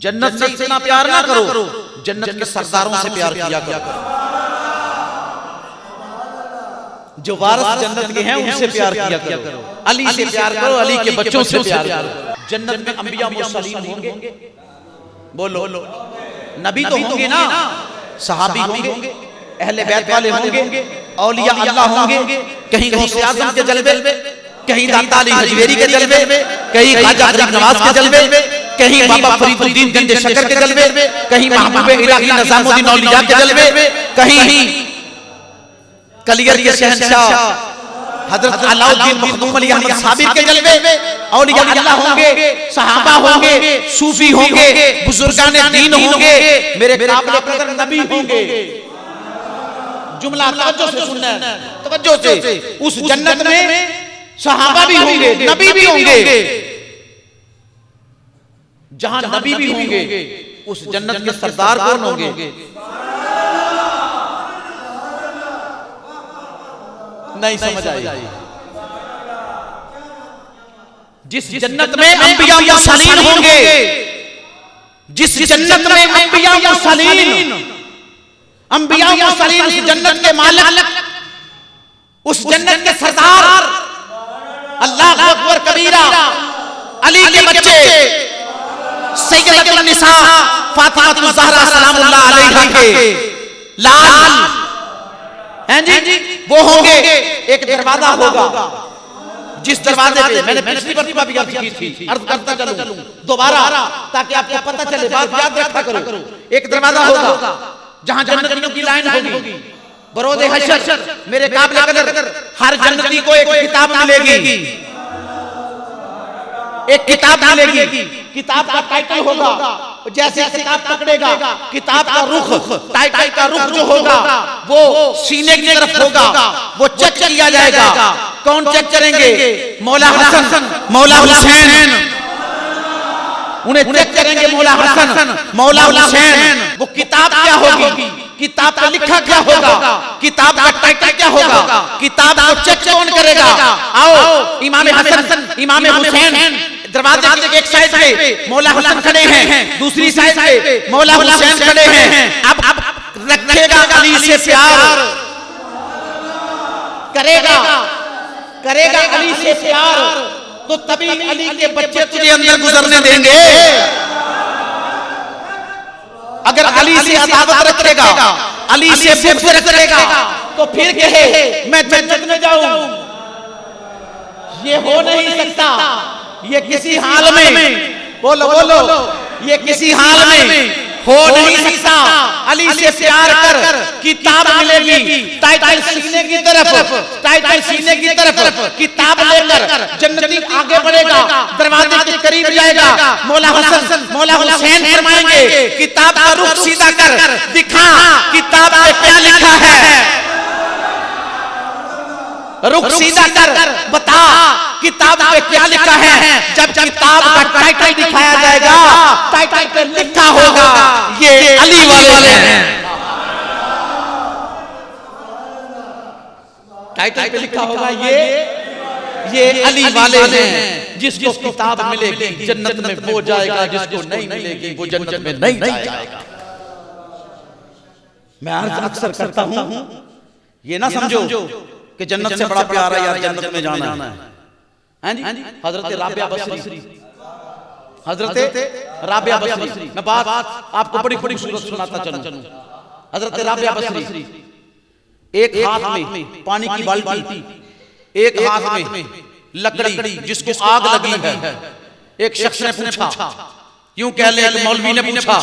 जन्नत से इतना प्यार ना करो, जन्नत के सरदारों से प्यार किया करो। जो वारिस जन्नत के हैं उनसे प्यार किया करो। अली से प्यार करो, अली के बच्चों से प्यार करो। जन्नत में अंबिया मुरसलीन होंगे, बोलो नबी तो होंगे ना, सहाबी होंगे, अहले बैत वाले होंगे, औलिया अल्लाह होंगे। कहीं गौसे आज़म के जलवे, कहीं दाता अली हजवेरी के जलवे, कहीं ख्वाजा गरीब नवाज के जलवे, कहीं बाबा फरीदुद्दीन गंज शकर के जलवे, कहीं महबूब इलाही निजामुद्दीन औलिया के जलवे, कहीं कलियर के शहंशाह हजरत अलाउद्दीन मखदूम अली अहमद साबिर के जलवे, औलिया अल्लाह होंगे, सहाबा होंगे, सूफी होंगे, बुजुर्गान दीन होंगे, मेरे काबिल कदर नबी होंगे। जुमला तवज्जो से सुनना है, तवज्जो से। उस जन्नत में सहाबा भी होंगे, नबी भी होंगे। जहां नबी भी होंगे उस जन्नत के सरदार कौन होंगे? नहीं समझ आई। जिस जन्नत में अंबिया मुरसलीन होंगे, जिस जन्नत में अंबिया मुरसलीन, अंबिया मुरसलीन उस जन्नत के मालिक, उस जन्नत के सरदार, अल्लाह अकबर कबीरा, अली के बच्चे, सैयदतुन निसा फातिमा ज़हरा सलामुल्लाह अलैहा के लाल हैं जी, वो होंगे। एक दरवाजा होगा, जिस दरवाजे पे मैंने पिछली बार भी अर्ज की थी, अर्ज करता चलूं दोबारा ताकि आपको पता चले, बात याद रखा करो। एक दरवाजा होगा जहां जन्नतियों की लाइन होगी, बरोज़े हशर मेरे काबिल कदर हर जन्नती को एक किताब मिलेगी, एक किताब मिलेगी। किताब का टाइटल होगा, जैसे किताब पकड़ेगा, किताब का रुख, टाइटल का रुख जो होगा वो सीने की तरफ होगा, वो चेक किया जाएगा। कौन चेक करेंगे? मौला हसन, मौला हुसैन, उन्हें चेक करेंगे मौला हसन, मौला हुसैन। वो किताब क्या होगी, किताब का लिखा क्या होगा, किताब का टाइटल क्या होगा, किताब को चेक कौन करेगा? आओ, इमाम हसन, इमाम हुसैन दरवाजे के एक साइड पे मौला हसन खड़े हैं, दूसरी साइड पे मौला हुसैन खड़े हैं। अब रखेगा अली से प्यार, करेगा अली से प्यार, तो तभी अली के बच्चे तुझे अंदर गुजरने देंगे। अगर अली से अदावत रखेगा, अली से बुग़्ज़ रखेगा, तो फिर कहे मैं जन्नत में जाऊं, ये हो नहीं सकता। ये किसी हाल में, बोलो ये किसी हाल में हो नहीं सकता। अली से प्यार कर, किताब मिलेगी, टाइटल सीने की तरफ, टाइटल सीने की तरफ, किताब लेकर जन्नती आगे बढ़ेगा, दरवाजे के करीब जाएगा। मौला हसन, मौला हुसैन फरमाएंगे किताब का रुख सीधा कर, दिखा किताब में क्या लिखा है, रुख सीधा कर, बता किताब पे क्या लिखा है। जब किताब का टाइटल दिखाया जाएगा, टाइटल पे लिखा होगा ये अली वाले हैं, टाइटल पे लिखा होगा ये अली वाले हैं। जिसको किताब मिलेगी जन्नत में वो जाएगा, जिसको नहीं मिलेगी वो जन्नत में नहीं जाएगा। मैं अक्सर करता हूं, ये ना समझो कि जन्नत से बड़ा प्यार है यार, जन्नत में जाना है। हैं जी, हजरत राबिया बसरी, हजरत राबिया बसरी, मैं बात आपको बड़ी बड़ी सूरत सुनाता चलूं। हजरत राबिया बसरी, एक हाथ में पानी की बाल्टी, एक हाथ में लकड़ी जिसको आग लगी है। एक शख्स ने पूछा, यूं कह ले मौलवी ने पूछा,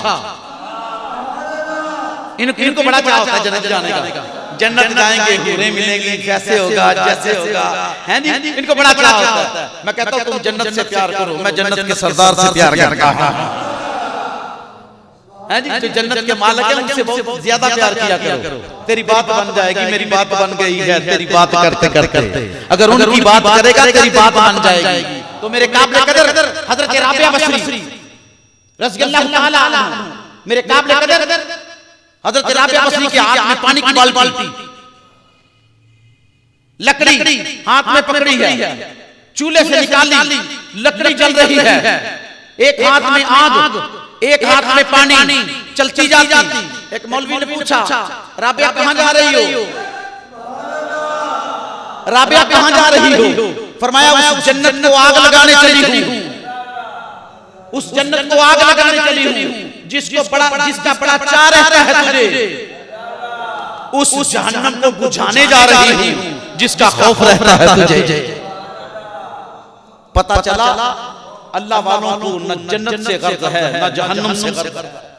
इनको बड़ा चाह होता है जन्नत जाने का, जन्नत जाएंगे, हूरें मिलेंगी, कैसे होगा, जैसे होगा, हैं जी, इनको बड़ा चाह होता है। मैं कहता हूं तुम जन्नत से प्यार करो, मैं जन्नत के सरदार से प्यार करता हूं, हैं जी। जो जन्नत के मालिक हैं उनसे बहुत ज्यादा प्यार किया करो। तेरी बात बन जाएगी, मेरी बात बन गई है, तेरी बात करते करते अगर उनकी बात करेगा तेरी बात बन जाएगी। तो मेरे काबिल कदर हजरत राबिया बसरी रज़ियल्लाहु ताला अन्हा, मेरे काबिल कदर हजरत राबिया बसरी के हाथ में पानी की बाल्टी, लकड़ी हाथ में पकड़ी है, चूल्हे से निकाली, लकड़ी जल रही है, एक हाथ में आग, एक हाथ में पानी, चलती जाती। एक मौलवी ने पूछा, राबिया कहां जा रही हो? राबिया कहां जा रही हो? फरमाया उस जन्नत को आग लगाने चली हूं, उस जन्नत को आग लगाने चली हूं जिसका बड़ा चाह रहता है तुझे, उस जहन्नम को बुझाने जा रही हूं जिसका खौफ रहता है तुझे। पता चला अल्लाह वालों को न जन्नत से गर्ज है न जहन्नम से गर्ज है।